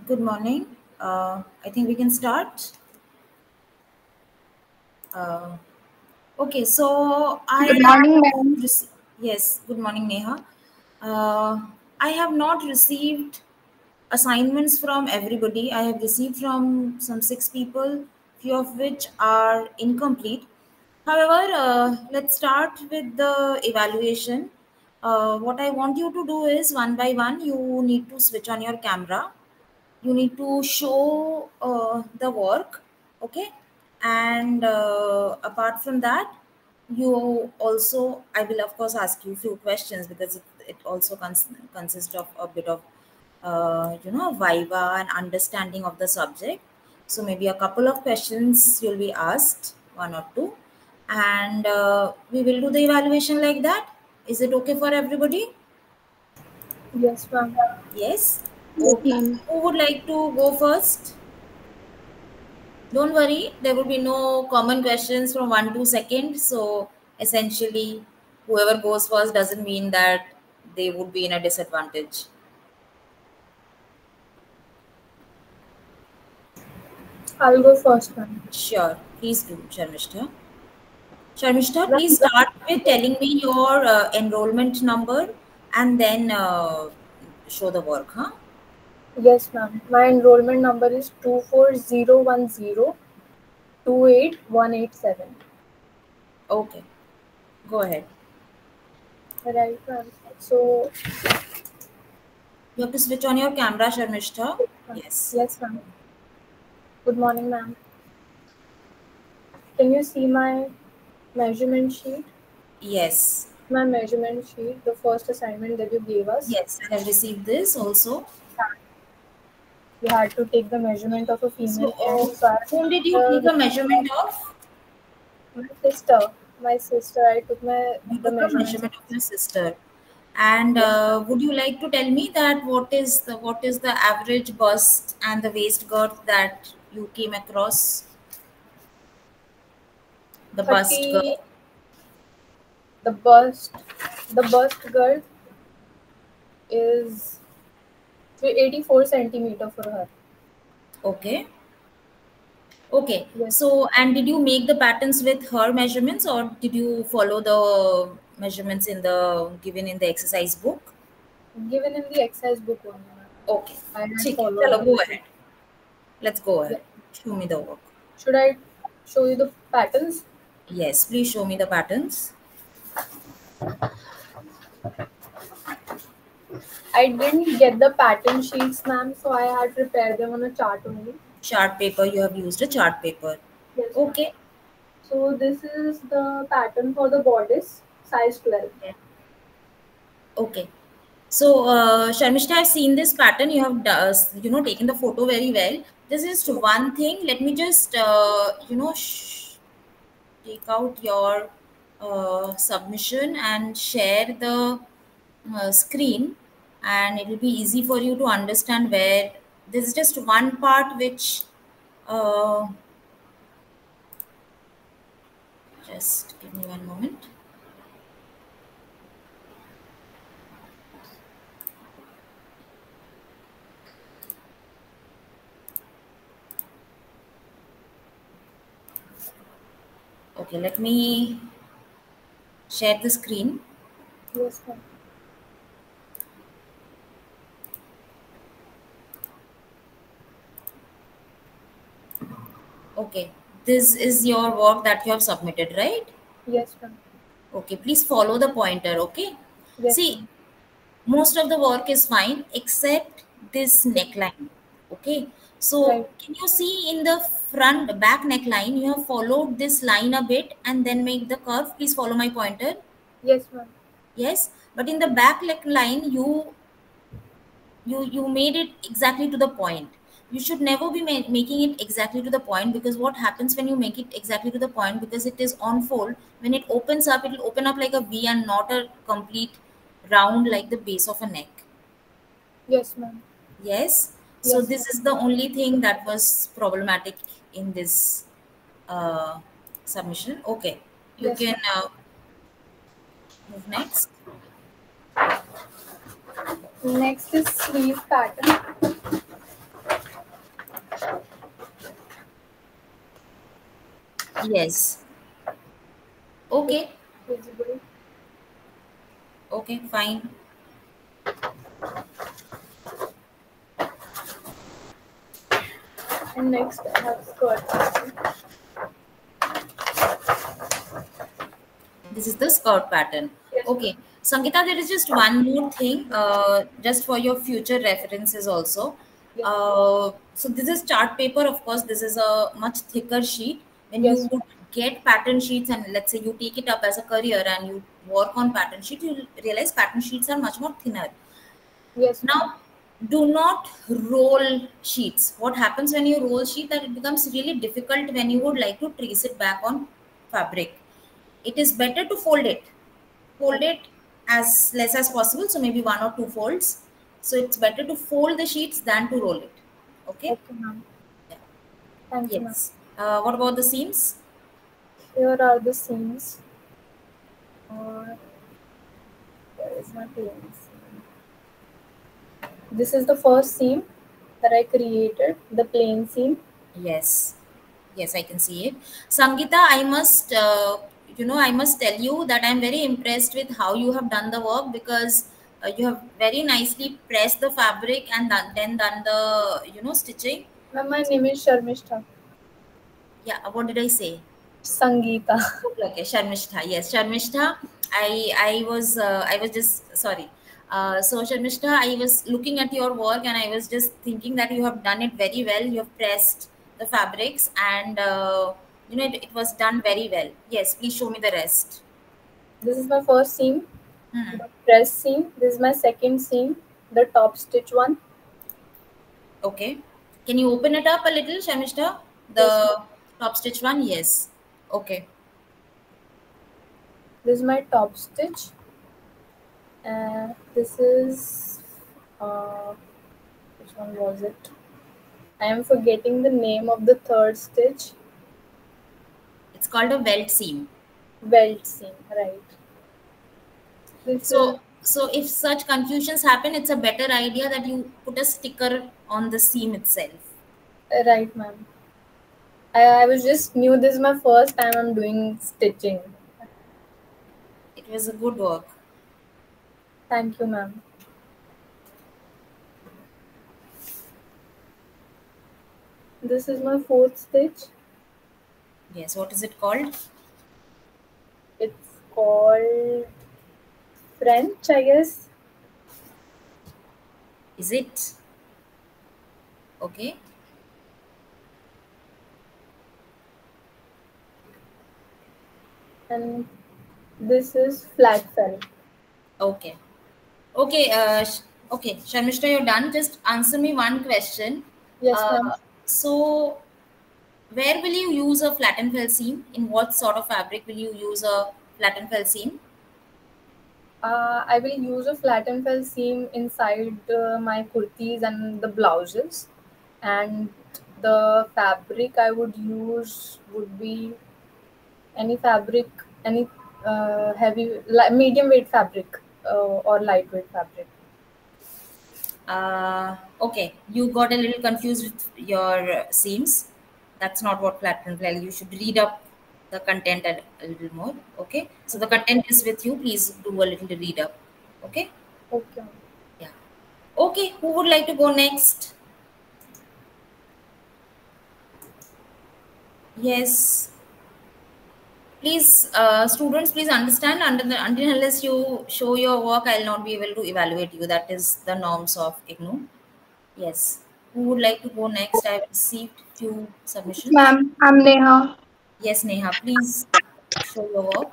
Good morning. I think we can start. Uh, okay, so I Good morning, ma'am. yes. Good morning, Neha. I have not received assignments from everybody. I have received from some six people, few of which are incomplete. However, let's start with the evaluation. What I want you to do is one by one, you need to switch on your camera. You need to show the work, okay, and apart from that, you also, I will of course ask you few questions because it also consists of a bit of viva and understanding of the subject. So maybe a couple of questions you'll be asked, one or two, and we will do the evaluation like that. Is it okay for everybody? Yes, ma'am. Yes. Yes, Okay, ma'am. who would like to go first? Don't worry, there will be no common questions from 1 to 2 seconds. So essentially, whoever goes first doesn't mean that they would be in a disadvantage. I'll go first, ma'am. Sure, please do, Sharmishta. Sharmishta, Ma'am, please start with telling me your enrollment number and then show the work, huh? yes, ma'am. My enrollment number is 24010 28187. Okay, go ahead. Right, ma'am. So, You have to switch on your camera, Sharmishta. yes, ma'am. Yes. Yes, ma'am. Good morning, ma'am. Can you see my measurement sheet? Yes. My measurement sheet, the first assignment that you gave us. Yes, I have received this also. You had to take the measurement of a So, female ant. So, I whom did you take the a measurement of? my sister. My sister. I took You the took a measurements. measurement of your sister. And Yes. would you like to tell me that what is the average bust and the waist girth that you came across? The bust 30 girth. the bust girth is 84 centimeter for her. Okay. Okay. Yes, So, and did you make the patterns with her measurements or did you follow the measurements in the given in the exercise book? given in the exercise book only, ma'am. Okay. I had ठीक है. followed चलो, the go measurement. ahead. Let's go Yeah. ahead. Show me the work. Should I show you the patterns? Yes, please show me the patterns. I didn't get the pattern sheets, ma'am, so I had prepared them on a chart only. Chart paper, you have used a chart paper. Yes, ma'am. Okay. So this is the pattern for the bodice, size 12. Okay. So, Sharmishta, I've seen this pattern. You have, taken the photo very well. This is Yes, one thing. Let me just, take out your submission and share the screen, and it will be easy for you to understand where this is just one part which, uh, just give me one moment. Okay, let me share the screen. yes, ma'am. Okay, this is your work that you have submitted, right? Yes, ma'am. Okay, please follow the pointer. Okay, Yes, see, ma'am. most of the work is fine except this Yes. neckline. Okay, so Right. can you see in the front back neckline, you have followed this line a bit and then make the curve. Please follow my pointer. Yes, ma'am. Yes, but in the back neckline, you made it exactly to the point. You should never be making it exactly to the point, because what happens when you make it exactly to the point, because it is on fold, when it opens up, it will open up like a V and not a complete round like the base of a neck. Yes, ma'am. Yes, so Yes, this ma'am. is the only thing that was problematic in this uh, submission. Okay, you Yes, can ma'am. move next. Next is sleeve pattern. Yes. Okay. Visible. Okay, fine. And next I have skirt pattern. This is the skirt pattern. Yes, ma'am. Okay. Sangeeta, there is just one more thing, just for your future references also. Yes. So this is chart paper, of course. This is a much thicker sheet. When you Yes. would get pattern sheets, and let's say you take it up as a career and you work on pattern sheet, you'll realize pattern sheets are much more thinner. Yes, ma'am. Now, do not roll sheets. What happens when you roll sheet, that it becomes really difficult when you would like to trace it back on fabric. It is better to fold it as less as possible, so maybe one or two folds. So it's better to fold the sheets than to roll it. Okay. Okay, ma'am. Yeah. Thank you, ma'am. Yes. What about the seams? Here are the seams. Where is my plain seam? This is the first seam that I created, the plain seam. Yes. Yes, I can see it. Sangeeta, I must, I must tell you that I'm very impressed with how you have done the work, because you have very nicely pressed the fabric and then done the, stitching. Ma'am, my name is Sharmishta. Yeah, what did I say? Sangeeta. Okay, Sharmishta. Yes, Sharmishta. I was just sorry. So Sharmishta, I was looking at your work and I was just thinking that you have done it very well. You have pressed the fabrics and it was done very well. Yes, please show me the rest. This is my first seam, Hmm. the press seam. This is my second seam, the top stitch one. Okay. Can you open it up a little, Sharmishta? Yes, ma'am. The top stitch one. Yes. Okay. This is my top stitch. And this is, uh, which one was it? I am forgetting the name of the third stitch. It's called a welt seam. Welt seam, right. This is So if such confusions happen, it's a better idea that you put a sticker on the seam itself. right, ma'am. I was just new. This is my first time I'm doing stitching. It was a good work. Thank you, ma'am. This is my fourth stitch. Yes. What is it called? It's called French, I guess. Is it? Okay. And this is flat fell. Okay. Okay. Okay. Sharmishta, you're done. Just answer me one question. Yes, ma'am. So, where will you use a flat and fell seam? In what sort of fabric will you use a flat and fell seam? I will use a flat and fell seam inside my kurtis and the blouses. And the fabric I would use would be any fabric, any medium weight fabric or lightweight fabric. Okay, you got a little confused with your seams. That's not what flat and fell. You should read up the content a little more. Okay, so the content is with you. Please do a little read up. Okay, Okay. yeah. Okay, who would like to go next? Yes, please, students, please understand. Until unless you show your work, I'll not be able to evaluate you. That is the norms of IGNOU. Yes. Who would like to go next? I've received few submissions. Ma'am, I'm Neha. Yes, Neha, please show your work.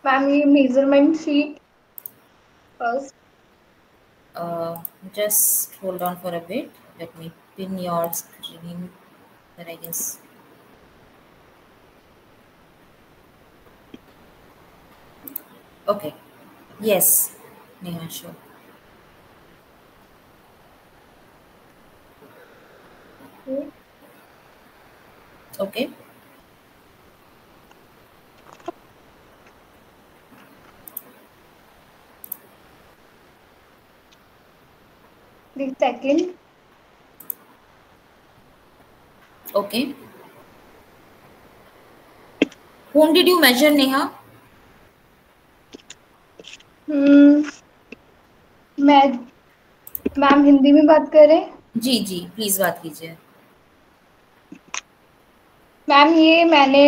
Ma'am, ये measurement sheet first. Just hold on for a bit. Let me pin your screen that I guess. Okay. Yes, Neha, sure. Okay. The second, Okay. Whom did you measure, Neha? मैं ma'am Hindi में बात कर रहे हैं। जी जी, please बात कीजिए। Ma'am ये मैंने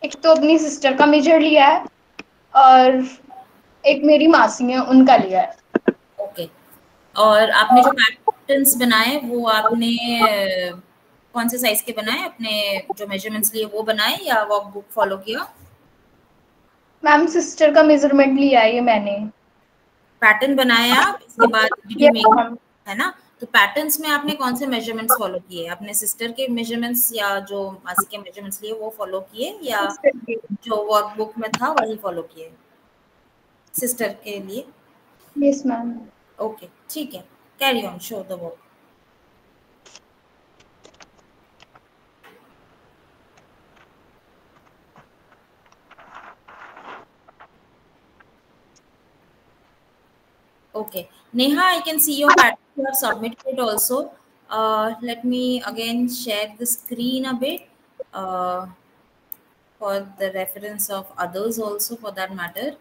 एक तो अपनी सिस्टर का मेजर लिया है और एक मेरी मासी है उनका लिया है। ओके। और आपने जो पैटर्न्स बनाए वो आपने कौन से साइज के बनाए? अपने जो मेजरमेंट्स लिए वो बनाए या वर्क बुक फॉलो किया? मैम सिस्टर का मेजरमेंट लिया है ये मैंने। पैटर्न बनाया आप, इसके बाद did you yes make, ma'am. है ना? तो पैटर्न्स में आपने कौन से मेजरमेंट्स फॉलो किए? अपने सिस्टर के मेजरमेंट्स या जो मासी के मेजरमेंट्स लिए वो फॉलो किए, या जो वर्क बुक में था वही फॉलो किए सिस्टर के लिए? Yes ma'am. ओके, ठीक है, carry on, show the work. Okay, Neha, I can see your pattern you have submitted also. Let me again share the screen a bit for the reference of others also for that matter.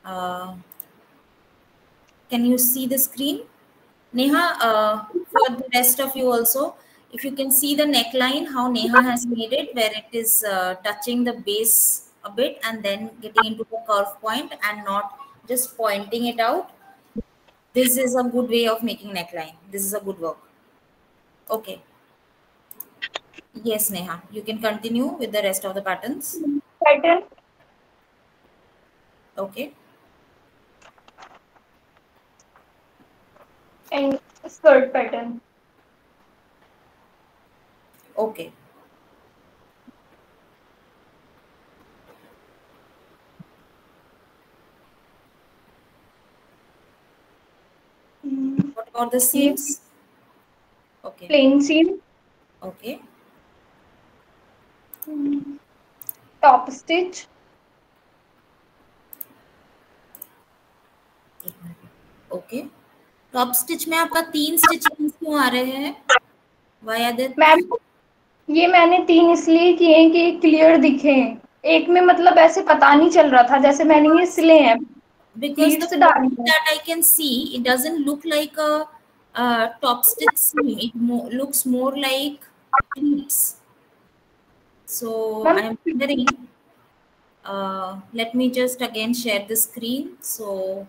Uh, can you see the screen? Neha, for the rest of you also, if you can see the neckline, how Neha has made it, where it is touching the base a bit and then getting into the curve point and not just pointing it out. This is a good way of making neckline. This is a good work. Okay. Yes, Neha, you can continue with the rest of the patterns. Pattern Okay. And skirt pattern. Okay. What about the ये seams? Okay. Plane seam, Okay. Top stitch, Okay. Top stitch में आपका 3 stitches क्यों आ रहे हैं? Why are there? Ma'am ये मैंने 3 इसलिए किए हैं कि क्लियर दिखे। एक में मतलब ऐसे पता नहीं चल रहा था, जैसे मैंने ये सिले हैं Because the प्लीट्स photo डाली हैं। that I can see, it doesn't look like a top stitch seam. It looks more like pleats. So I ma'am am wondering. Let me just again share the screen. So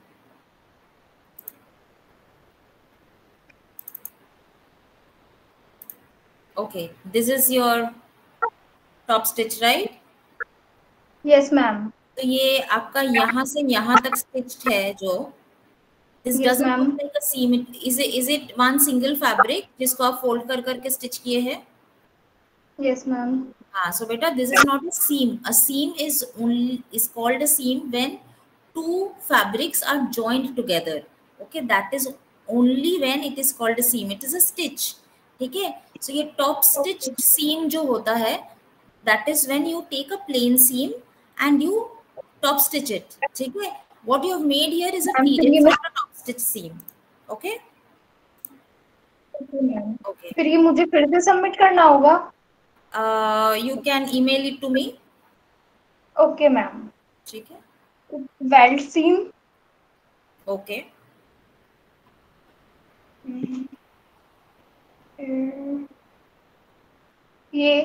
okay, this is your top stitch, right? Yes ma'am. तो ये आपका यहाँ से यहाँ तक stitched है जो, this yes doesn't ma'am. look like a seam. Is it one single fabric जिसको आप fold कर करके stitch किए हैं? Yes ma'am. हाँ, so beta, this is not a seam. A seam is called a seam when two fabrics are joined together. Okay, that is only when it is called a seam. It is a stitch. ठीक है? So ये top stitch seam जो होता है, that is when you take a plain seam and you top stitch it. ठीक है? What you have made here is a ma'am pleat. फिर ये It's not a top stitch seam. Okay? Okay. फिर ये मुझे फिर से सबमिट करना होगा? You can email it to me. Okay ma'am. ठीक है? Welt seam, Okay. ये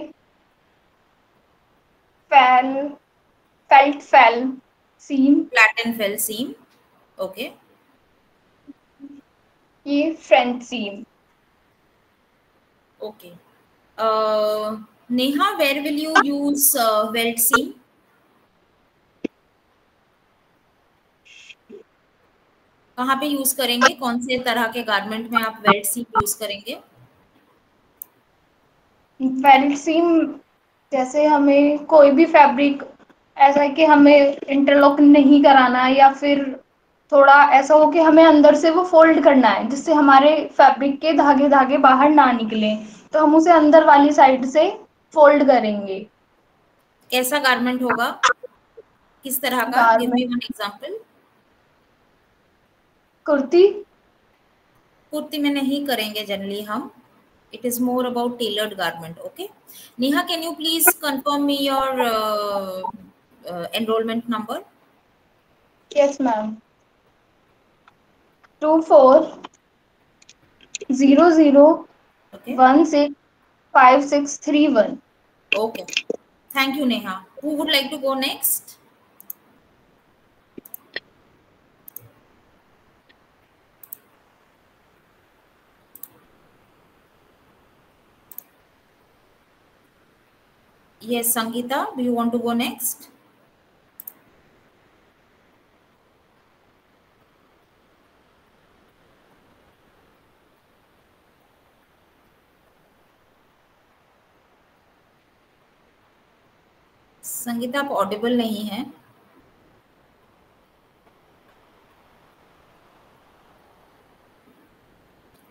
fell felt fell seam, Flat and fell seam. Okay. ये front seam. Okay. Neha, where will you use welt seam? कहाँ पे use करेंगे? कौन से तरह के गारमेंट में आप वेल्ट सीम यूज करेंगे? वेल्ट सीम जैसे हमें कोई भी फैब्रिक ऐसा है कि हमें इंटरलॉक नहीं कराना या फिर थोड़ा ऐसा हो कि हमें अंदर से वो फोल्ड करना है जिससे हमारे फैब्रिक के धागे धागे बाहर ना निकले, तो हम उसे अंदर वाली साइड से फोल्ड करेंगे। कैसा गारमेंट होगा? किस तरह का? Give me garment one example. Kurti. Kurti में नहीं करेंगे जनरली हम, It is more about tailored garment. Okay. Neha, can you please confirm me your enrollment number? Yes, ma'am. 2400 Okay. 165631. Okay. Thank you, Neha. Who would like to go next? Yes, Sangeeta, do you want to go next? Sangeeta, आप Audible नहीं है.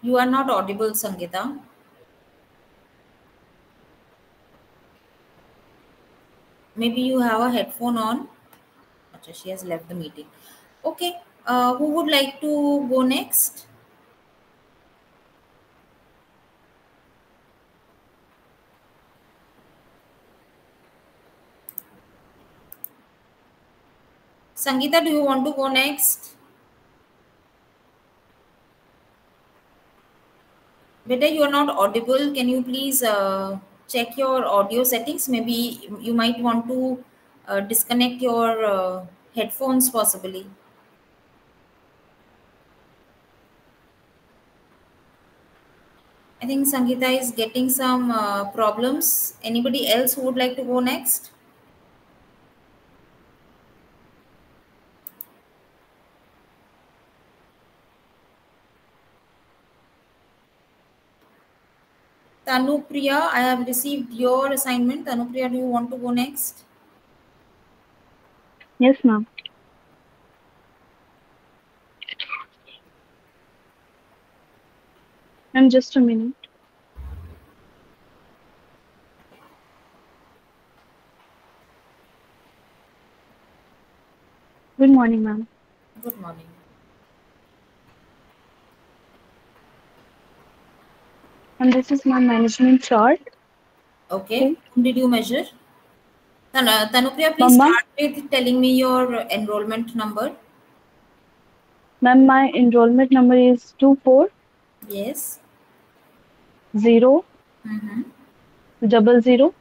You are not audible, Sangeeta. Maybe you have a headphone on. Achha, she has left the meeting. Okay. Who would like to go next? Sangeeta, do you want to go next? Beta, you are not audible. Can you please check your audio settings? Maybe you might want to disconnect your headphones possibly. I think Sangeeta is getting some problems. Anybody else who would like to go next? Tanupriya, I have received your assignment. Tanupriya, do you want to go next? Yes, ma'am. Ma'am, just a minute. Good morning, ma'am. Good morning. And this is my management chart. Okay. Whom did you measure? Tanupriya, please Mama? start with telling me your enrollment number. Ma'am, my enrollment number is 24 Yes. 0 Mm-hmm. 00.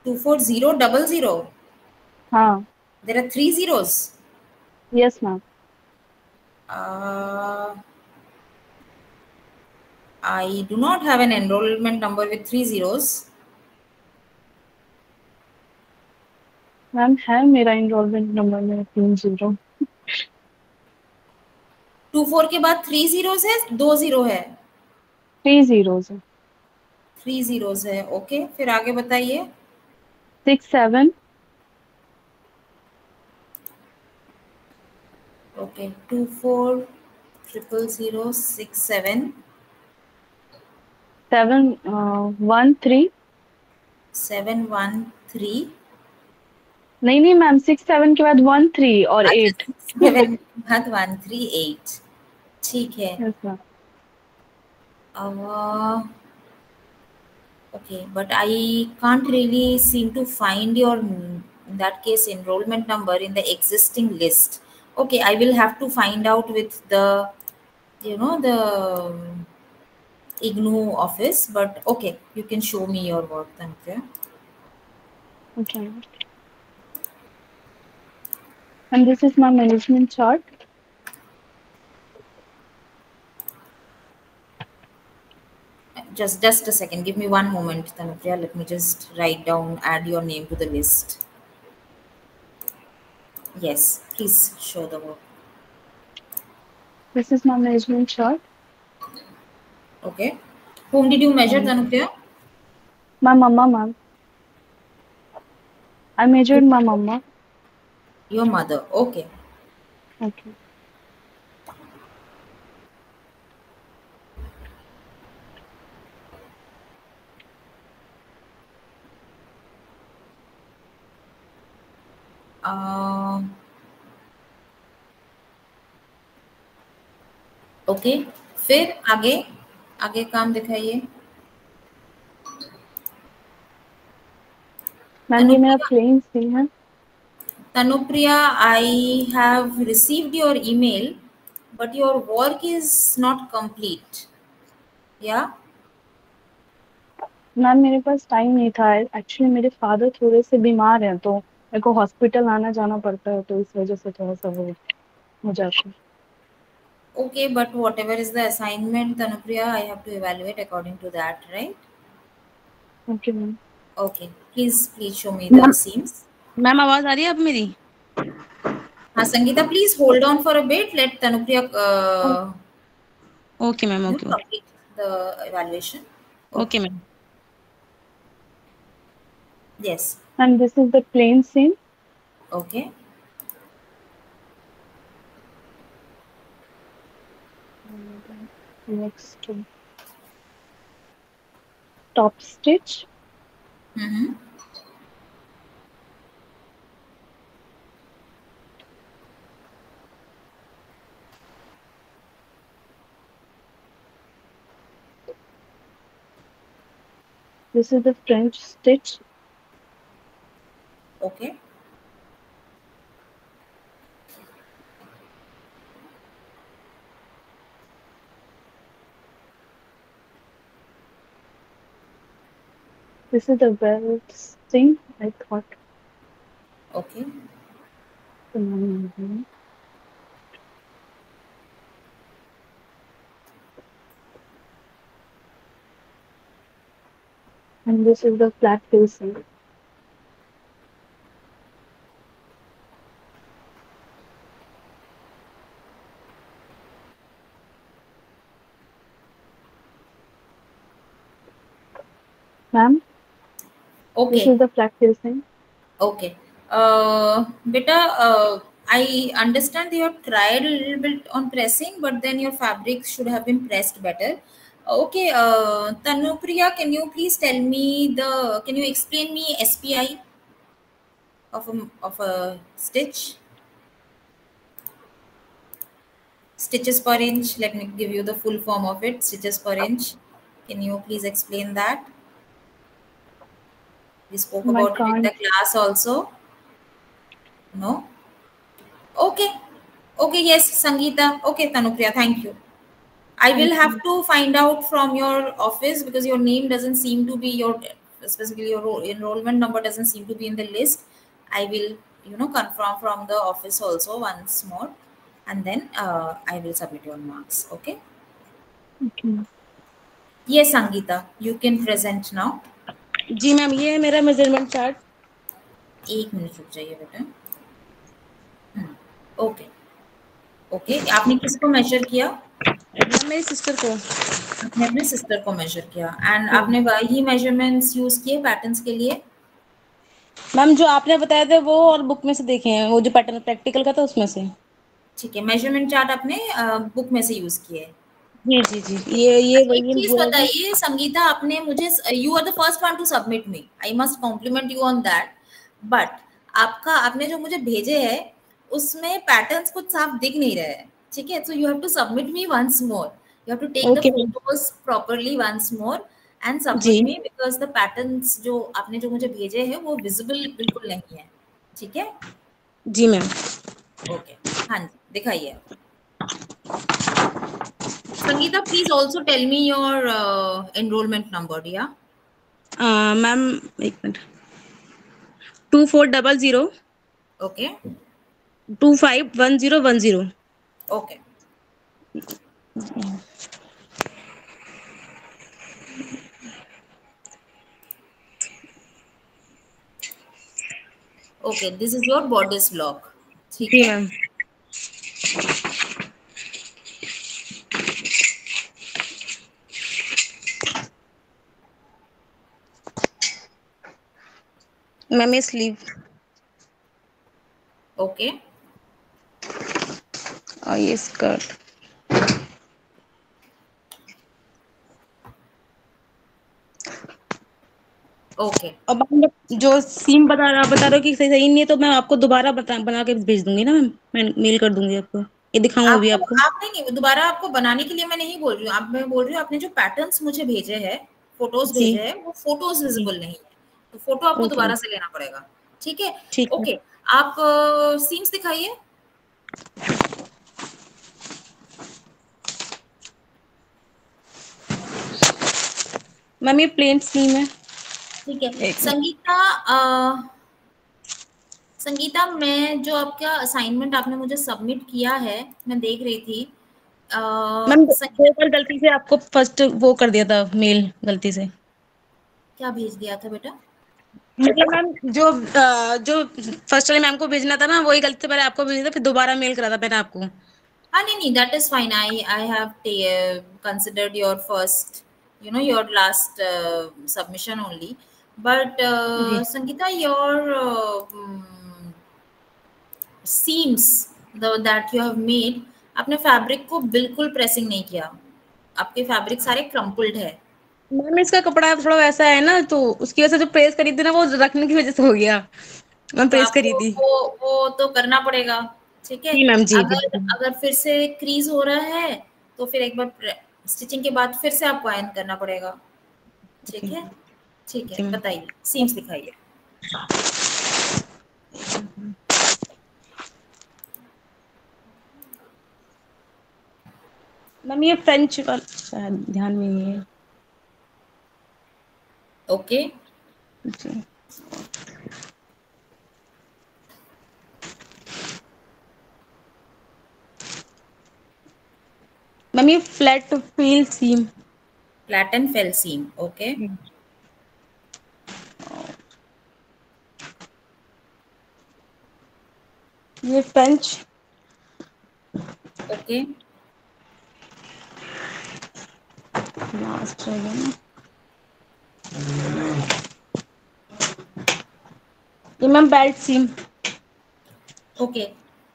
24000. Haan. There are 3 zeros. Yes, ma'am. I do not have an enrollment number with 3 zeros. Ma'am है मेरा enrollment number में 30. 24 के बाद 3 zeros है, 2 zero है. 3 zeros है. 3 zeros है. Okay, फिर आगे बताइए. 67. ओके, 24000067. 713. 713. नहीं मैम 67 के बाद 13 और 8. 7 के बाद 138. ठीक है. Yes, ma'am. Okay, but I can't really seem to find your, in that case, enrollment number in the existing list. Okay, I will have to find out with the, the IGNOU office, but okay, you can show me your work, Tanupriya. Okay. And this is my management chart. Just a second. Give me one moment, Tanupriya. Let me just write down, add your name to the list. Yes, please show the work. This is my management chart. Okay. Whom did you measure, Tanupriya? My mama, ma'am. I measured my mama. Your mother. Okay. Okay. Okay, फिर आगे काम दिखाइए. Ma'am ये मेरा plane सी है। Tanupriya, I have received your email, but your work is not complete. Yeah? Ma'am मेरे पास time नहीं था, एक्चुअली मेरे फादर थोड़े से बीमार हैं तो मेरे को हॉस्पिटल आना जाना पड़ता है, तो इस वजह से थोड़ा सा वो हो जाता है। Okay, but whatever is the assignment, Tanupriya, I have to evaluate according to that, right? Okay ma'am. Okay, please show me the seams. Ma'am आवाज आ रही है अब मेरी? हाँ Sangeeta, please hold on for a bit. Let Tanupriya okay ma'am, okay complete the evaluation. Okay ma'am. Yes. And this is the plane seam. Okay. Next, top stitch. Mm-hmm. This is the French stitch. Okay. This is the belt seam, I thought. Okay. And this is the flat tail seam. Ma'am, Okay. this is the flat tail seam. Okay. Beta, I understand you have tried a little bit on pressing, but then your fabrics should have been pressed better. Okay, Tanupriya, can you please tell me can you explain me SPI of a stitch? Stitches per inch. Let me give you the full form of it. Stitches per inch. Can you please explain that? We spoke about it in the class also. No? Okay. Okay, yes, Sangeeta. Okay, Tanupriya, thank you. I will have to find out from your office because your name doesn't seem to be specifically your enrollment number doesn't seem to be in the list. I will, confirm from the office also once more, and then I will submit your marks. Okay? Okay. Yes, Sangeeta, you can present now. जी ma'am, ये है मेरा measurement chart. एक minute रुक जाइए बेटा। Okay okay, आपने किसको मेजर किया? मेरी सिस्टर को। आपने अपने सिस्टर को मेजर किया एंड आपने वही मेजरमेंट्स यूज किए पैटर्न्स के लिए? मैम जो आपने बताया था वो और बुक में से देखे हैं, वो जो पैटर्न प्रैक्टिकल का था उसमें से। ठीक है, मेजरमेंट चार्ट आपने बुक में से यूज किए? जी जी जी, ये एक चीज बताइए संगीता, आपने मुझे, you are the first one to submit me, I must compliment you on that, but आपने जो मुझे भेजे है उसमें पैटर्न्स कुछ साफ दिख नहीं रहे हैं, ठीक है? So you have to submit me once more, you have to take the photos properly once more and submit me, because the patterns जो आपने जो मुझे भेजे हैं वो विजिबल बिल्कुल नहीं है, ठीक है? जी मैम। ओके, हाँ जी, दिखाइए। Sangeeta, please also tell me your enrollment number, yeah? Ma'am एक minute, 2400 Okay. 251010। Okay. Okay, this is your bodice block. ठीक है? मैम ये स्लीव। ओके। और ये स्कर्ट। ओके। अब जो सीम बता रहे हो कि सही नहीं है तो मैं आपको दोबारा बना के भेज दूंगी ना मैम, मैं मेल कर दूंगी आपको, ये दिखाऊं अभी आपको? आप नहीं, दोबारा आपको बनाने के लिए मैं नहीं बोल रही हूँ, मैं बोल रही हूँ आपने जो पैटर्न्स मुझे भेजे हैं, फोटोज भेजे हैं, वो फोटोज विजिबल नहीं है, तो फोटो आपको ओके दोबारा से लेना पड़ेगा। ठीक है, ठीक है। ओके। आप सीम्स दिखाइए। मैम ये प्लेन सीम है। ठीक है, एक संगीता संगीता, मैं जो आपका असाइनमेंट आपने मुझे सबमिट किया है, मैं देख रही थी। मैम दो संगीता, बार गलती से आपको फर्स्ट वो कर दिया था मेल गलती से। क्या भेज दिया था बेटा? मतलब मैम जो फर्स्ट वाले मैम को भेजना था ना, वही गलती से पहले आपको भेजना था, फिर दोबारा मेल करा था मैंने आपको। हाँ, नहीं, that is fine. I have considered your first, your last submission only. But जी Sangeeta, your seams that you have made, आपने फैब्रिक को बिल्कुल प्रेसिंग नहीं किया। आपके फैब्रिक सारे क्रम्पल्ड है। मैम इसका कपड़ा थोड़ा वैसा है ना, तो उसकी वजह से जो प्रेस करी थी ना, वो रखने की वजह से हो गया। मैम तो प्रेस करी आपको थी। वो तो करना पड़ेगा। ठीक है, जी मैम, जी अगर बिल्कुल। अगर फिर से क्रीज हो रहा है तो फिर एक बार स्टिचिंग के बाद फिर से आपको आयरन करना पड़ेगा। ओके ठीक है, ठीक ओके है, मैम। बताइए, सीम्स दिखाइए। मैम ये फ्रेंच वाला शायद ध्यान में नहीं है। ओके, जी मैम ये flat fell seam. Flat and fell seam. Okay, ये फ्रेंच। ओके, लास्ट रह गया ना ये ma'am belt seam. Okay.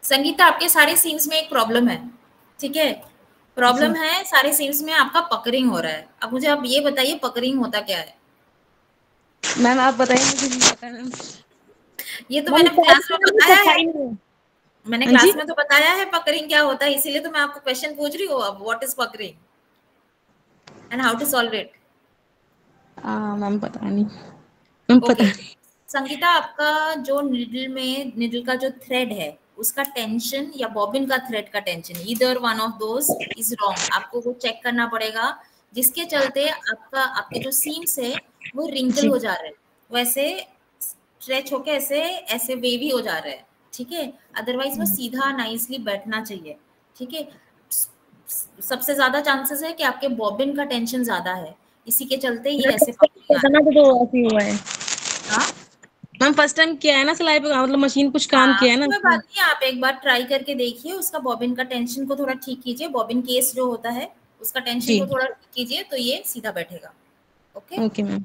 Sangeeta, आपके सारे सीम्स में एक प्रॉब्लम है। ठीक है, जी प्रॉब्लम है सारे सीम्स में, आपका पकरिंग हो रहा है। अब मुझे आप ये बताइए, पकरिंग होता क्या है? मैम आप बताइए, मुझे नहीं पता मैम। ये तो मैम मैंने क्लास में बताया है। सफाई में। मैंने हाँ जी। क्लास में तो बताया है पकरिंग क्या होता है, इसीलिए तो मैं आपको क्वेश्चन पूछ रही हूँ। अब what is puckering and how to solve it? Ma'am पता नहीं। मैम पता ओके, नहीं। संगीता, आपका जो निडल का जो थ्रेड है, उसका टेंशन या बॉबिन का थ्रेड का tension, either one of those is wrong. आपको वो चेक करना पड़ेगा, जिसके चलते आपके जो सीम्स है वो रिंकल जी हो जा रहे हैं, वैसे स्ट्रेच होके ऐसे ऐसे वेवी हो जा रहे हैं। ठीक है, अदरवाइज वो सीधा नाइसली बैठना चाहिए। ठीक है, सबसे ज्यादा चांसेस है कि आपके बॉबिन का टेंशन ज्यादा है, इसी के चलते ये ऐसे पकड़िंग आ रहा है। तो ऐसे ही हुआ है। हाँ, मैम फर्स्ट टाइम किया है ना सिलाई पे, मतलब मशीन कुछ काम हाँ, किया है ना कोई इसमें। बात नहीं, आप एक बार ट्राई करके देखिए, उसका बॉबिन का टेंशन को थोड़ा ठीक कीजिए, बॉबिन केस जो होता है उसका टेंशन जी को थोड़ा ठीक कीजिए, तो ये सीधा बैठेगा। Okay, okay ma'am.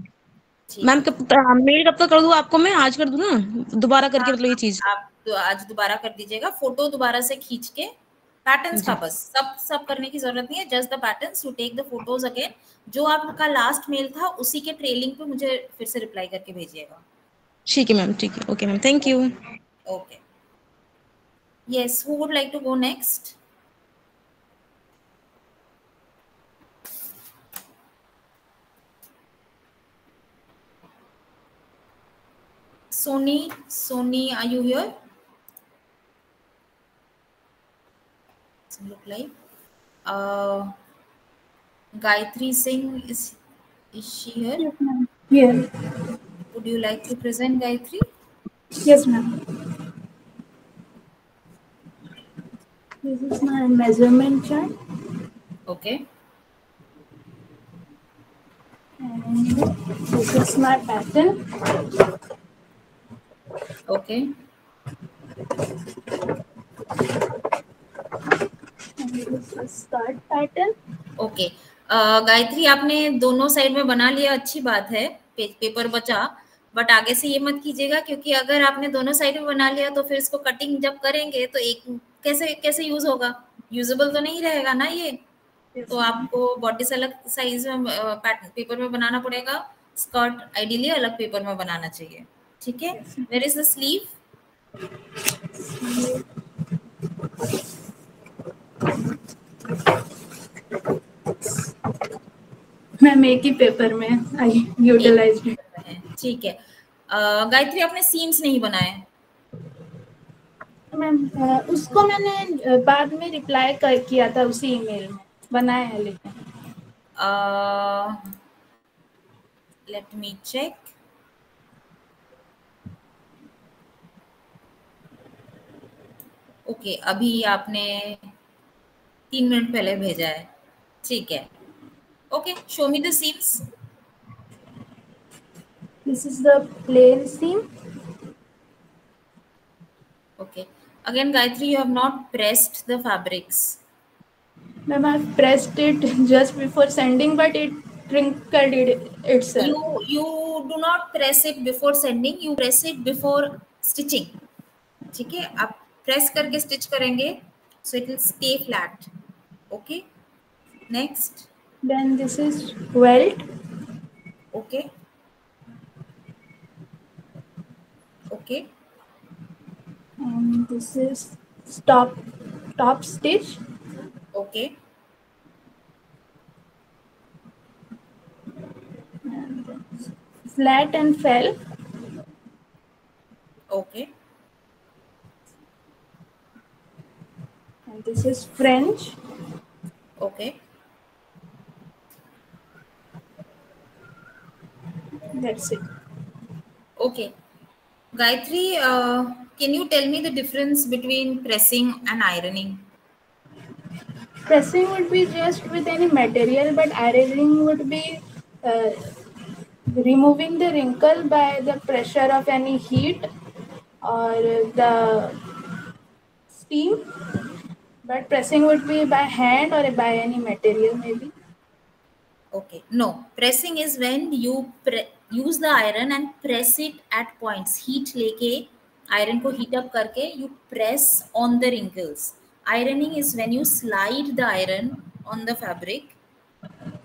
ठीक मैम है। मेल कब तक कर दूँ आपको? मैं आज कर दूँ ना दोबारा हाँ, करके, मतलब ये चीज। आप तो आज दोबारा कर दीजिएगा, फोटो दोबारा से खींच के पैटर्न्स का, जी बस सब करने की जरूरत नहीं है, just the patterns, you take the photos again. जो आपका लास्ट मेल था उसी के ट्रेलिंग पे मुझे फिर से रिप्लाई करके भेजिएगा। ठीक है मैम, ठीक है। Okay ma'am, thank you. Okay, yes, who would like to go next? Sony, are you here? Doesn't look like. Uh, Gayatri Singh, is she here? Yes, ma'am. Yes. Would you like to present, Gayatri? Yes, ma'am. This is my measurement chart, Okay, and this is my pattern, okay, and this is skirt pattern. okay. Gayatri, आपने दोनों side में बना लिया, अच्छी बात है, paper बचा। But आगे से ये मत कीजिएगा, क्योंकि अगर आपने दोनों साइड में बना लिया तो फिर इसको कटिंग जब करेंगे तो एक कैसे कैसे यूज होगा? यूजेबल तो नहीं रहेगा ना ये। Yes, तो ma'am. आपको बॉडी से अलग साइज में पेपर में बनाना पड़ेगा, स्कर्ट आइडियली अलग पेपर में बनाना चाहिए। ठीक है, where is the sleeve? Ma'am एक ही पेपर में आई यूटिलाइज में। ठीक है, गायत्री आपने सीम्स नहीं बनाए? मैम उसको मैंने बाद में रिप्लाई किया था उसी ईमेल में, बनाया है लेकिन। Let me check. ओके, अभी आपने 3 मिनट पहले भेजा है, ठीक है। Okay, show me the seams. This is the plain seam. Okay. Again, Gayatri, you have not pressed the fabrics. Ma'am, I've pressed it just before sending, but it wrinkled itself. You do not press it before sending. You press it before stitching. ठीक है, आप press करके stitch करेंगे, so it will stay flat. Okay. Next. Then this is welt. Okay. Okay. And this is top stitch. Okay. And then flat and fell. Okay. And this is French. Okay. That's it. Okay. Gayatri, can you tell me the difference between pressing and ironing? Pressing would be just with any material, but ironing would be removing the wrinkle by the pressure of any heat or the steam. But pressing would be by hand or by any material maybe. Okay, no, pressing is when you use the iron and press it at points. Heat leke iron ko heat up karke you press on the wrinkles. Ironing is when you slide the iron on the fabric.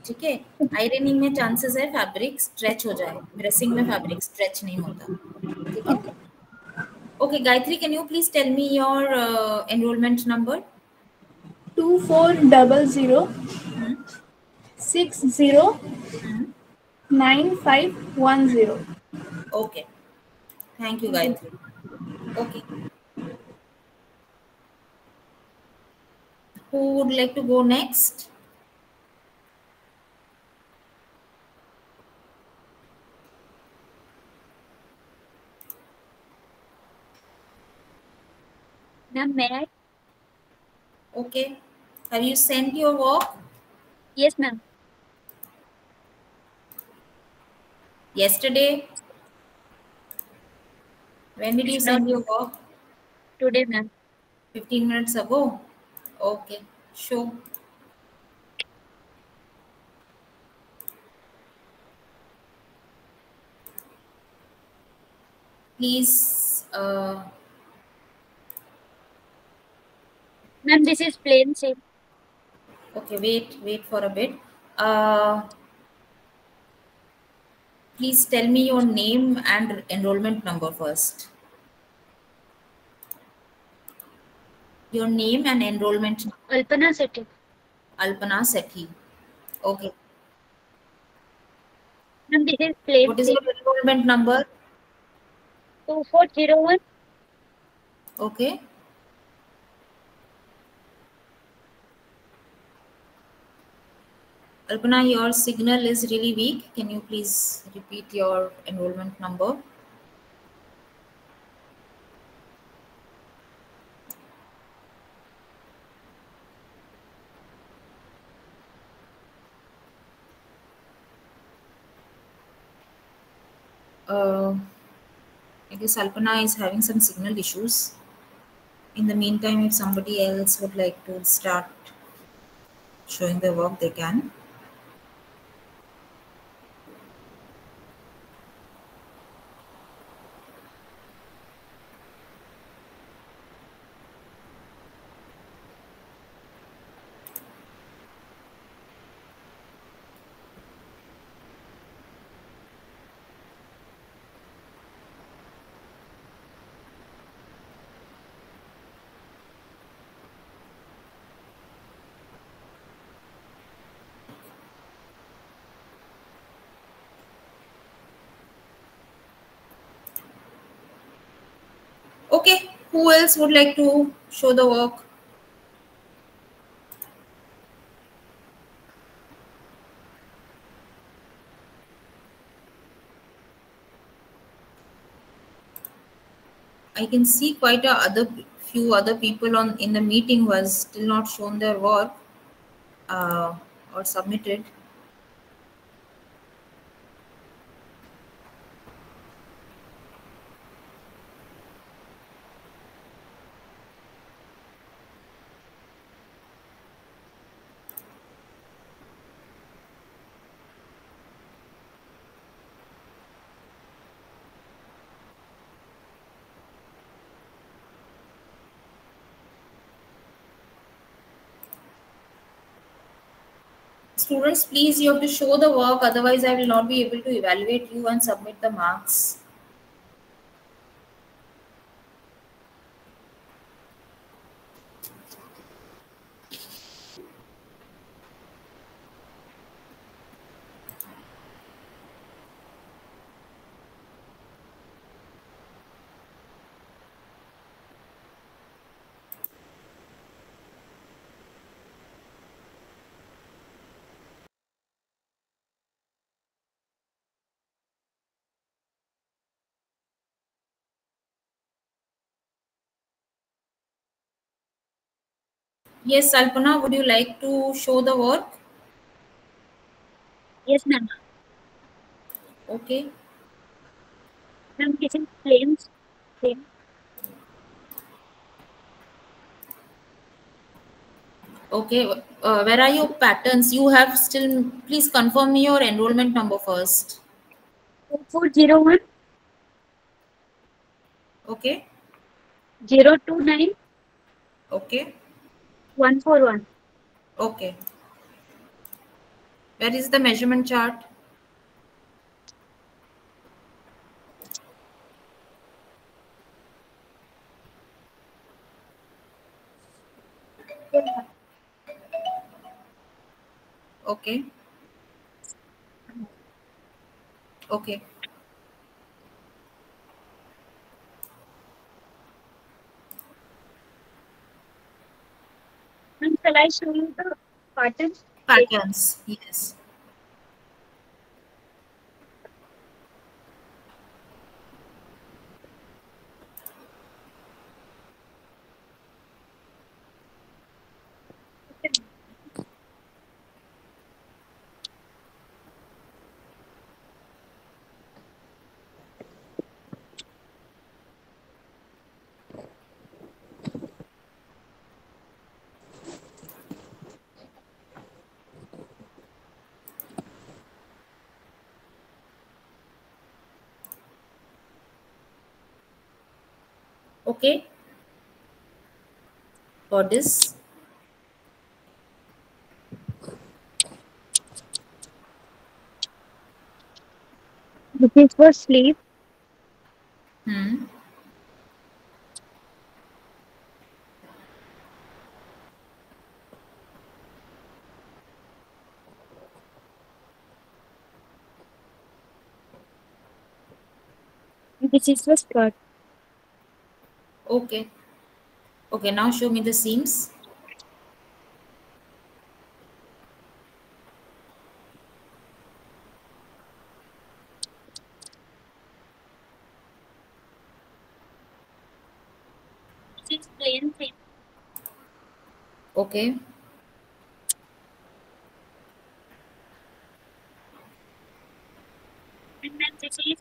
ठीक है, ironing में chances है fabric stretch हो जाए, pressing में fabric stretch नहीं होता, ठीक है। Okay Gayatri, can you please tell me your enrolment number? 2400 609510. Okay, thank you Gayatri. Okay, who would like to go next? Ma'am, may I? Okay, have you sent your work? Yes, ma'am. Yesterday? When did you send your work? Today, ma'am. 15 minutes ago? Okay, sure. Please, Ma'am, this is plain same. okay, wait for a bit. Please tell me your name and enrollment number first. Your name and enrollment. Alpana Sethi. Alpana Sethi. Okay. Ma'am, this is plain What is same. your enrollment number? 2401. Okay. Alpana, your signal is really weak. Can you please repeat your enrollment number? I guess Alpana is having some signal issues. In the meantime, if somebody else would like to start showing their work, they can. Okay, who else would like to show the work? I can see quite a few other people in the meeting was still not shown their work or submitted. Students, please, you have to show the work, otherwise I will not be able to evaluate you and submit the marks. Yes, Alpana, would you like to show the work? Yes, ma'am. Okay. Ma'am, this is planes. Plane. Okay, where are your patterns? You have still, please confirm me your enrollment number first. 4401 Okay, 029 okay, 141. okay. Where is the measurement chart? Okay, okay. Ma'am, shall I show you the pattern? Patterns, yes. Okay. Bodice. This is for sleeve. Hmm. This is for skirt. Okay. Okay, now show me the seams. This is plain seam. Okay. And then this is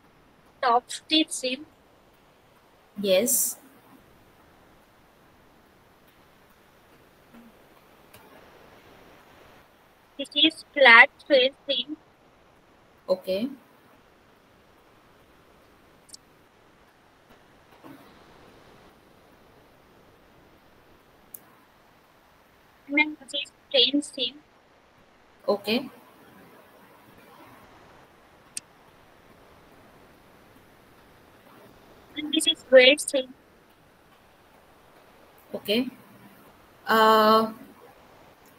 top stitch seam. Yes. This is flat face seam. Okay. And then this is plain seam. Okay. And this is weight seam. Okay.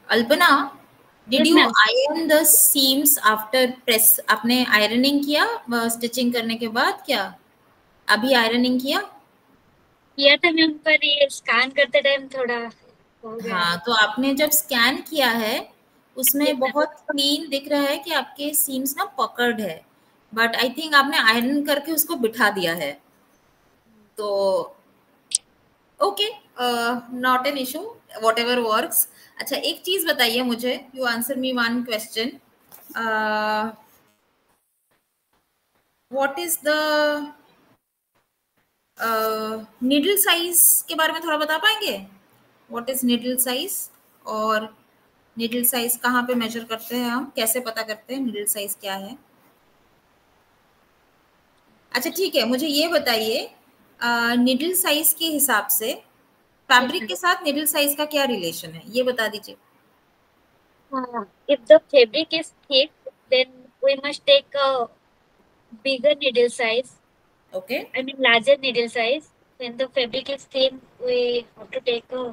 Alpana, did Yes, you ma'am. iron the seams after press? आपने ironing किया stitching करने के बाद क्या? अभी ironing किया? किया था मैम, पर ये स्कैन करते टाइम थोड़ा हो गया हाँ, है। तो आपने जब स्कैन किया है उसमें Yes, ma'am. बहुत क्लीन दिख रहा है कि आपके सीम्स ना पकड़ है, बट आई थिंक आपने आयरन करके उसको बिठा दिया है, तो okay, not an issue, what ever works. अच्छा, एक चीज बताइए मुझे, you answer me one question, what is the needle size के बारे में थोड़ा बता पाएंगे? व्हाट इज निडल साइज, और निडल साइज कहाँ पे मेजर करते हैं, हम कैसे पता करते हैं निडल साइज क्या है? अच्छा ठीक है, मुझे ये बताइए, निडल साइज के हिसाब से Yes, फैब्रिक ma'am. के साथ निडल साइज का क्या रिलेशन है, ये बता दीजिए। If the fabric is thick, then we must take a bigger needle size. Okay, I mean larger needle size. When the fabric is thin, we have to take a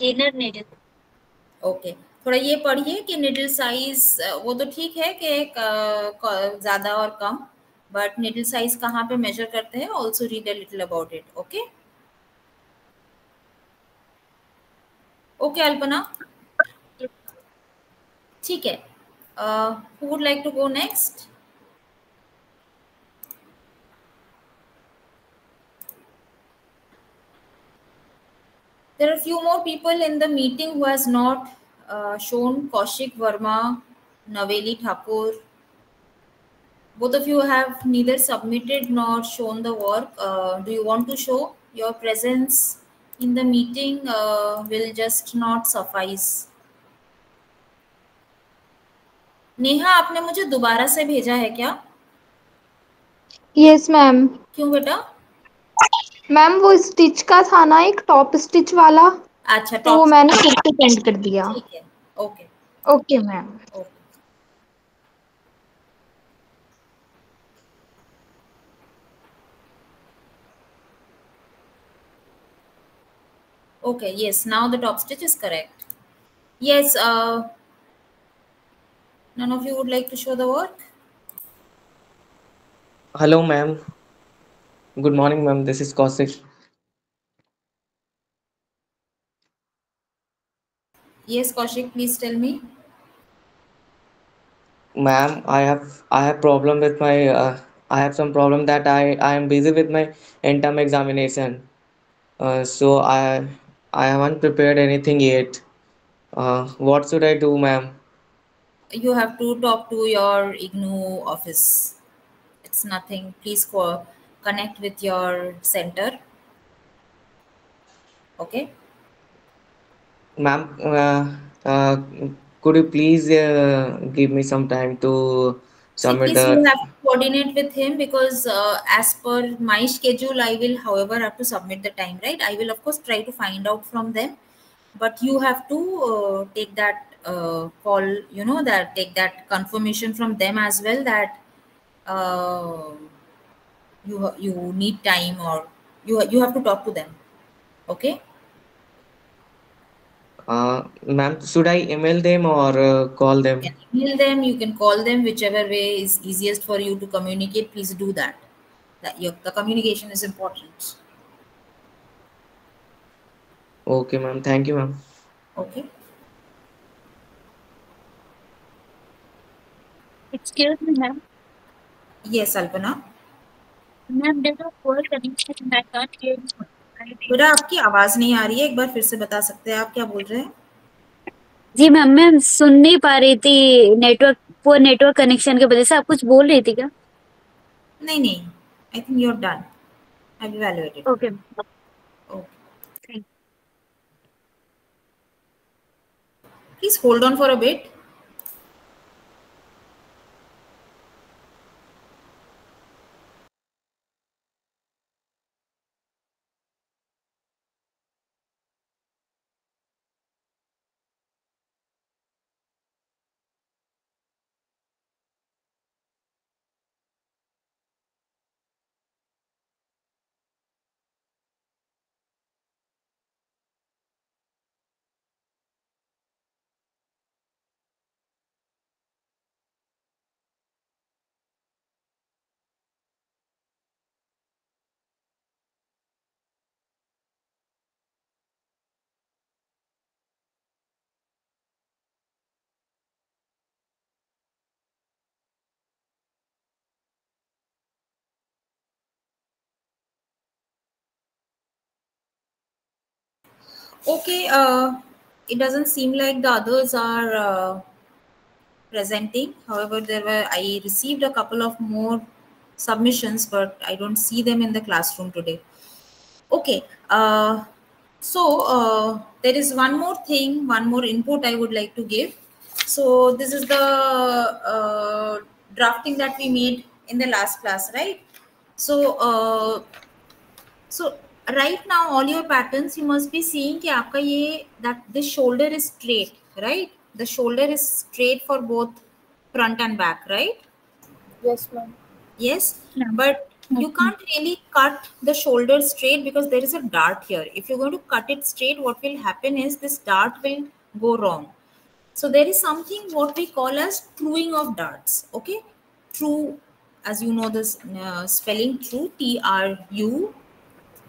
thinner needle. Okay, थोड़ा ये पढ़िए कि needle size, वो तो ठीक है कि ज्यादा और कम, बट निडल साइज कहाँ पे मेजर करते हैं, also read a little about it. Okay okay Alpana, ठीक है। Who would like to go next? There are few more people in the meeting who has not shown. Kaushik Verma, Naveli Thakur. Both of you have neither submitted nor shown the work. Do you want to show? Your presence in the meeting will just not suffice. Neha, आपने मुझे दोबारा से भेजा है क्या? Yes ma'am. क्यों बेटा? Ma'am वो स्टिच का था ना, एक टॉप स्टिच वाला, अच्छा, तो टॉप। वो मैंने फिर से सेंड कर दिया। ठीक है, okay okay ma'am. Okay okay. Yes, now the top stitch is correct. Yes, none of you would like to show the work? Hello, ma'am. Good morning, ma'am. This is Kaushik. Yes, Kaushik, please tell me. Ma'am, I have problem with my I have some problem that I am busy with my interim examination. So I haven't prepared anything yet. What should I do, ma'am? You have to talk to your IGNOU office. It's nothing. Please connect with your center. Okay. Ma'am, could you please give me some time to See, submit please, you the. have to coordinate with him, because as per my schedule, I will, however, have to submit the time, right? I will, of course, try to find out from them, but you have to take that call, that take that confirmation from them as well, that uh, you need time, or you have to talk to them. Okay. Ma'am, should I email them or call You them? can email them, you can call them, whichever way is easiest for you to communicate. Please do that. The communication is important. Okay, ma'am. Thank you, ma'am. Okay. Excuse me, ma'am. Yes, Alpana. Ma'am, there's a poor connection. I can't hear you. बेटा, आपकी आवाज नहीं आ रही है, एक बार फिर से बता सकते हैं आप क्या बोल रहे हैं? जी मैम, मैं सुन नहीं पा रही थी, नेटवर्क कनेक्शन की वजह से। आप कुछ बोल रही थी क्या? नहीं नहीं, I think you are done, I evaluated. Okay. Okay, please hold on for a bit. Okay, it doesn't seem like the others are presenting. However, I received a couple of more submissions, but I don't see them in the classroom today. Okay, so there is one more thing, one more input I would like to give. So this is the drafting that we made in the last class, right? So right now all your patterns you must be seeing कि आपका ये that the shoulder is straight, right? The shoulder is straight for both front and back, right? Yes, ma'am. Yes, but you can't really cut the shoulder straight because there is a dart here. If you're going to cut it straight, what will happen is this dart will go wrong. So there is something what we call as truing of darts. Okay, true, as you know this spelling true, TRU,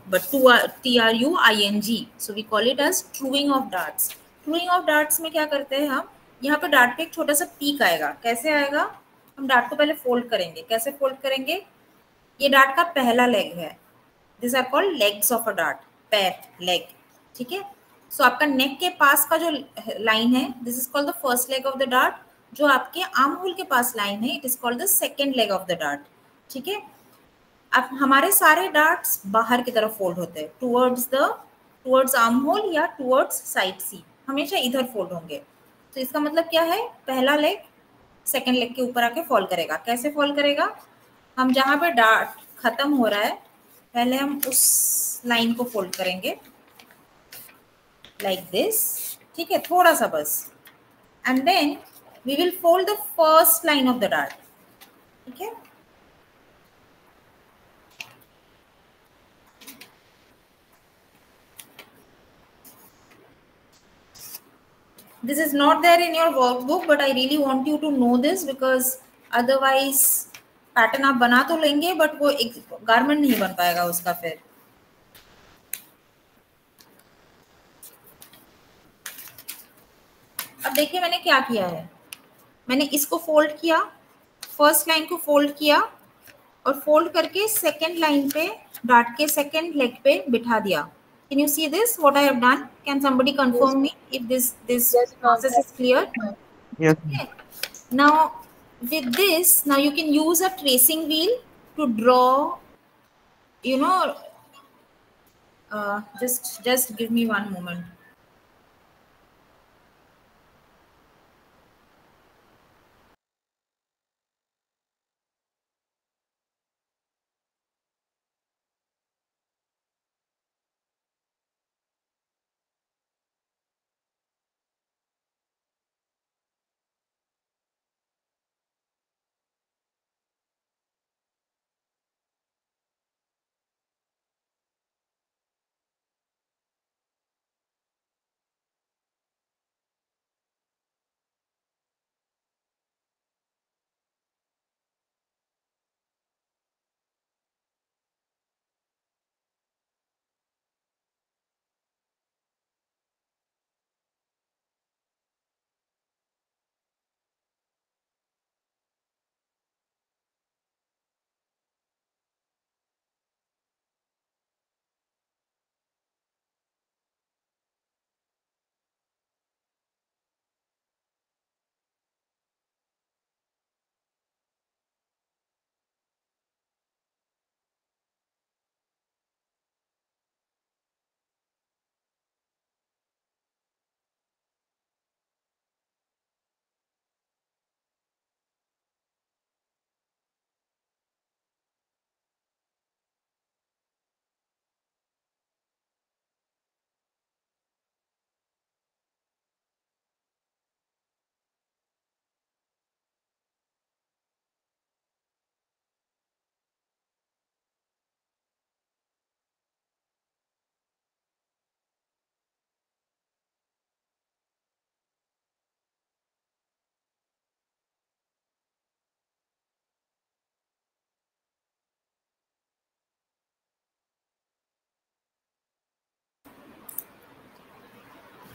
but TRUING. So we call it as truing of darts. Truing of darts में क्या करते हैं हम? यहाँ पे dart पे एक छोटा सा पीक आएगा. कैसे आएगा? हम डार्ट को पहले फोल्ड करेंगे. कैसे फोल्ड करेंगे? ये डार्ट का पहला लेग है. This are called legs of a dart. पैर, लेग. ठीक है. सो आपका नेक के पास का जो लाइन है, this is called the first leg of the dart. जो आपके आर्म होल के पास लाइन है, it is called the second leg of the dart. ठीक है. अब हमारे सारे डार्ट्स बाहर की तरफ फोल्ड होते हैं, टुवर्ड्स आर्म होल या टुवर्ड्स साइड सी, हमेशा इधर फोल्ड होंगे. तो इसका मतलब क्या है? पहला लेग सेकंड लेग के ऊपर आके फॉल करेगा. कैसे फॉल करेगा? हम जहां पे डार्ट खत्म हो रहा है, पहले हम उस लाइन को फोल्ड करेंगे लाइक दिस. ठीक है, थोड़ा सा बस. And then we will fold the first line of the dart. ठीक है. This is not there in your workbook, but I really want you to know this because otherwise pattern आप बना तो लेंगे बट वो एक गारमेंट नहीं बन पाएगा उसका. फिर अब देखिए मैंने क्या किया है. मैंने इसको फोल्ड किया, फर्स्ट लाइन को फोल्ड किया और फोल्ड करके सेकेंड लाइन पे डार्ट के सेकेंड लेग पे बिठा दिया. Can you see this? What I have done? Can somebody confirm me if this Yes, process is clear? Yes. Okay. Now with this, now you can use a tracing wheel to draw. You know, just give me one moment.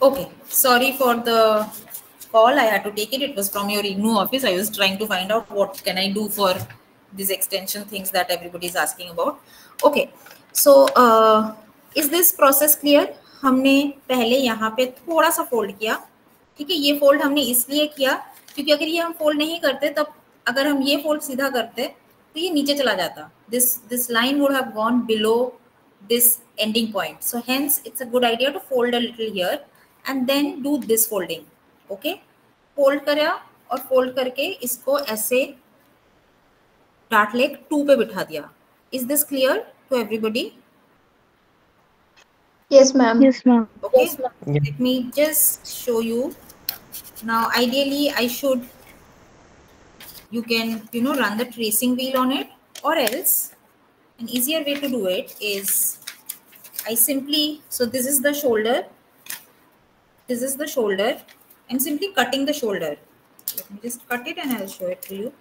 Okay, sorry for the call. I had to take it. It was from your IGNOU office. I was trying to find out what can I do for these extension things that everybody is asking about. Okay, so is this process clear? हमने पहले यहाँ पे थोड़ा सा fold किया, ठीक है। ये फोल्ड हमने इसलिए किया क्योंकि अगर ये हम फोल्ड नहीं करते तब अगर हम ये फोल्ड सीधा करते तो ये नीचे चला जाता, this line would have gone below this ending point. So hence it's a good idea to fold a little here and then do this folding. Okay, fold करा और फोल्ड करके इसको ऐसे डार्ट लेग 2 पे बिठा दिया. Is this clear to everybody? Yes, ma'am. Yes, ma'am. Okay, Yes, ma'am. Yeah. let me just show you. Now ideally I should, you can run the tracing wheel on it, or else an easier way to do it is I simply, so this is the shoulder, I'm simply cutting the shoulder. Let me just cut it and I'll show it to you.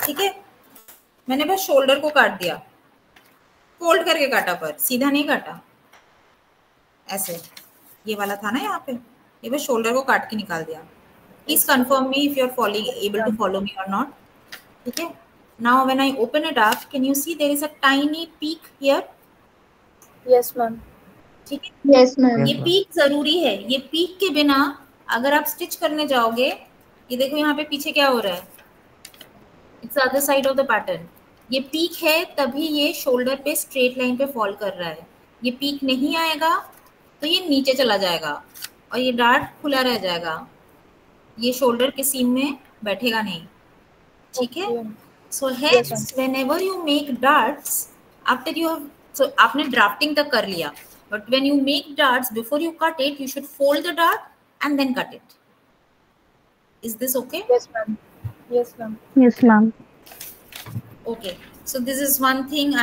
ठीक है, मैंने बस shoulder को काट दिया, fold करके काटा, पर सीधा नहीं काटा, ऐसे ये वाला था ना यहाँ पे, ये बस शोल्डर को काट के निकाल दिया. Please confirm me if you're able to follow me or not. ठीक है. Now when I open it up, can you see there is a tiny peak here? Yes, ma'am. ठीक है. Yes, ma'am. ये पीक जरूरी है. ये peak के बिना अगर आप स्टिच करने जाओगे, ये देखो यहाँ पे पीछे क्या हो रहा है, it's other side of the pattern. ये पीक है तभी ये शोल्डर पे स्ट्रेट लाइन पे फॉल कर रहा है. ये पीक नहीं आएगा तो ये नीचे चला जाएगा और ये डार्ट खुला रह जाएगा, ये शोल्डर के सीम में बैठेगा नहीं. ठीक है. So hence whenever you make darts after you have, so आपने ड्राफ्टिंग तक कर लिया, but when you make darts before you cut it you should fold the dart and then cut it. Is this okay? Yes, ma'am. Yes, ma'am. Yes, ma'am. Okay, so this is one thing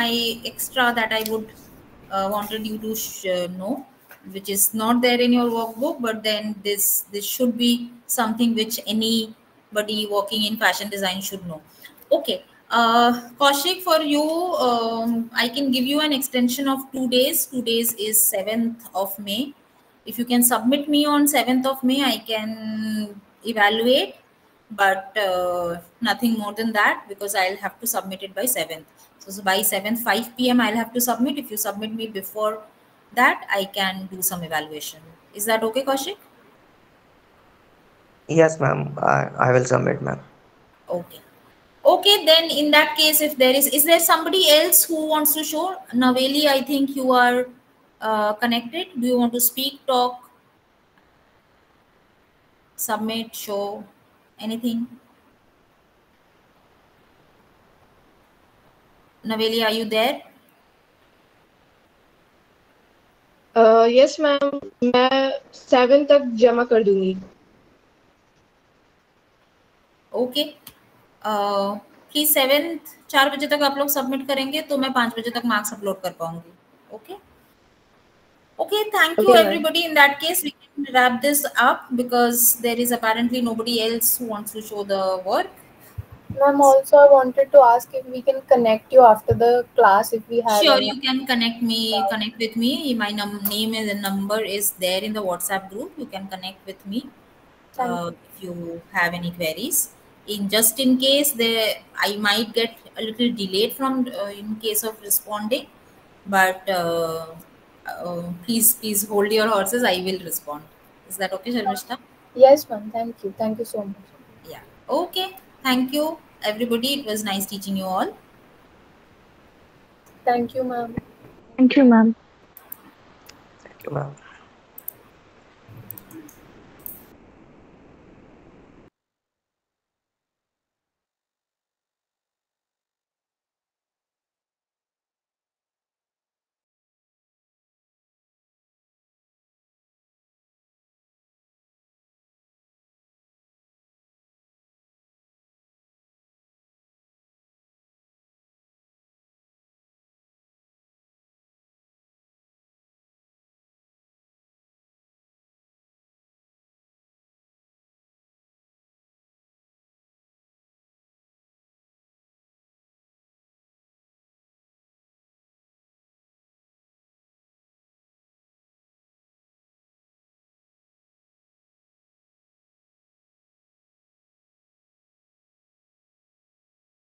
extra that I would wanted you to know, which is not there in your workbook, but then this should be something which anybody working in fashion design should know. Okay, Kaushik, for you, I can give you an extension of 2 days. 2 days is 7th of May. If you can submit me on 7th of May, I can evaluate, but nothing more than that, because I'll have to submit it by 7th. So by 7th 5 p.m. I'll have to submit. If you submit me before that, I can do some evaluation. Is that okay, Kaushik? Yes, ma'am. I will submit, ma'am. Okay. Okay, then in that case, if there is there somebody else who wants to show? Naveli, I think you are connected. Do you want to speak, talk, submit, show, anything? Naveli, are you there? Yes ma'am, मैं 7 तक जमा कर दूंगी. Okay, please 7th 4 बजे तक आप लोग submit करेंगे तो मैं 5 बजे तक मार्क्स अपलोड कर पाऊंगी. Okay. Okay, thank you Okay, everybody. In that case, we can wrap this up because there is apparently nobody else who wants to show the work. Ma'am, also I wanted to ask if we can connect you after the class if we have. Sure, any- you can connect with me. My name and number is there in the WhatsApp group. You can connect with me if you have any queries. Just in case I might get a little delayed from in case of responding, but please hold your horses. I will respond. Is that okay, Sharmishta? Yes, ma'am. Thank you. Thank you so much. Yeah. Okay. Thank you, everybody. It was nice teaching you all. Thank you, ma'am. Thank you, ma'am. Thank you, ma'am.